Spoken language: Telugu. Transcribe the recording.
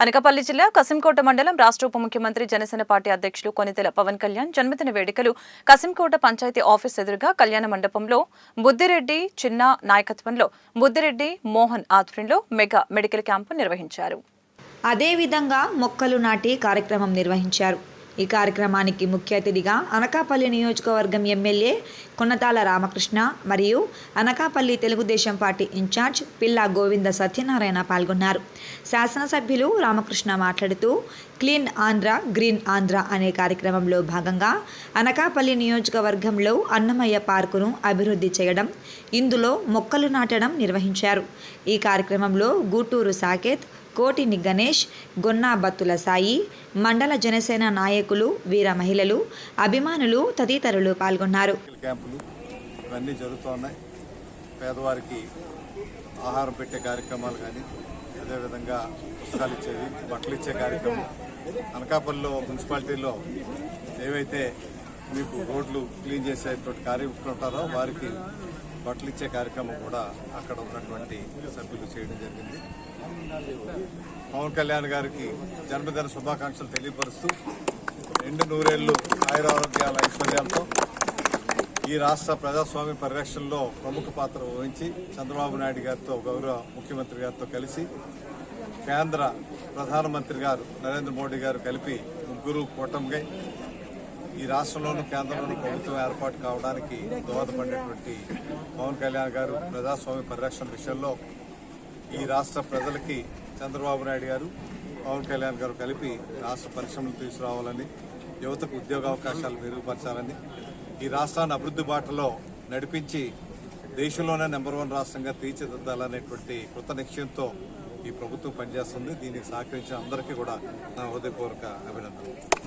అనకాపల్లి జిల్లా కసింకోట మండలం రాష్ట్ర ఉప ముఖ్యమంత్రి జనసేన పార్టీ అధ్యక్షులు కొనితెల పవన్ కళ్యాణ్ జన్మదిన వేడుకలు కసింకోట పంచాయతీ ఆఫీస్ ఎదురుగా కళ్యాణ మండపంలో బుద్దిరెడ్డి చిన్న నాయకత్వంలో బుద్దిరెడ్డి మోహన్ ఆధ్వర్యంలో మెగా మెడికల్ క్యాంపు నిర్వహించారు. అదేవిధంగా మొక్కలు నాటి కార్యక్రమం నిర్వహించారు. ఈ కార్యక్రమానికి ముఖ్య అతిథిగా అనకాపల్లి నియోజకవర్గం ఎమ్మెల్యే కొనతాల రామకృష్ణ మరియు అనకాపల్లి తెలుగుదేశం పార్టీ ఇన్ఛార్జ్ పిల్లా గోవింద సత్యనారాయణ పాల్గొన్నారు. శాసనసభ్యులు రామకృష్ణ మాట్లాడుతూ క్లీన్ ఆంధ్ర గ్రీన్ ఆంధ్ర అనే కార్యక్రమంలో భాగంగా అనకాపల్లి నియోజకవర్గంలో అన్నమయ్య పార్కును అభివృద్ధి చేయడం, ఇందులో మొక్కలు నాటడం నిర్వహించారు. ఈ కార్యక్రమంలో గూటూరు సాకేత్, కోటిని గణేష్, గొన్నా బత్తుల సాయి, మండల జనసేన నాయకులు, వీర మహిళలు, అభిమానులు తదితరులు పాల్గొన్నారు. క్యాంపులు ఇవన్నీ జరుగుతున్నాయి. పేదవారికి ఆహారం పెట్టే కార్యక్రమాలు కానీ, అదేవిధంగా పుస్తకాలు ఇచ్చేవి, బట్టలు ఇచ్చే కార్యక్రమం. అనకాపల్లిలో మున్సిపాలిటీలో ఏవైతే మీకు రోడ్లు క్లీన్ చేసేటువంటి కార్యక్రమాలు ఉంటారో వారికి బట్టలు ఇచ్చే కార్యక్రమం కూడా అక్కడ ఉన్నటువంటి సభ్యులు చేయడం జరిగింది. పవన్ కళ్యాణ్ గారికి జన్మదిన శుభాకాంక్షలు తెలియపరుస్తూ నిండు నూరేళ్లు ఆయురారోగ్యాల ఐశ్వర్యాలతో ఈ రాష్ట్ర ప్రజాస్వామ్య పరిరక్షణలో ప్రముఖ పాత్ర వహించి చంద్రబాబు నాయుడు గారితో, గౌరవ ముఖ్యమంత్రి గారితో కలిసి కేంద్ర ప్రధానమంత్రి గారు నరేంద్ర మోడీ గారు కలిపి ముగ్గురు కూటమిగా ఈ రాష్ట్రంలోనూ కేంద్రంలోనూ ప్రభుత్వం ఏర్పాటు కావడానికి దోహదపడినటువంటి పవన్ కళ్యాణ్ గారు ప్రజాస్వామ్య పరిరక్షణ విషయంలో ఈ రాష్ట్ర ప్రజలకి చంద్రబాబు నాయుడు గారు, పవన్ కళ్యాణ్ గారు కలిపి రాష్ట్ర పరిశ్రమలు తీసుకురావాలని, యువతకు ఉద్యోగ అవకాశాలు మెరుగుపరచాలని, ఈ రాష్ట్రాన్ని అభివృద్ధి బాటలో నడిపించి దేశంలోనే నెంబర్ 1 రాష్ట్రంగా తీర్చిదిద్దాలనేటువంటి కృత నిశ్చయంతో ఈ ప్రభుత్వం పనిచేస్తుంది. దీనికి సహకరించిన అందరికీ కూడా నా హృదయపూర్వక అభినందనలు.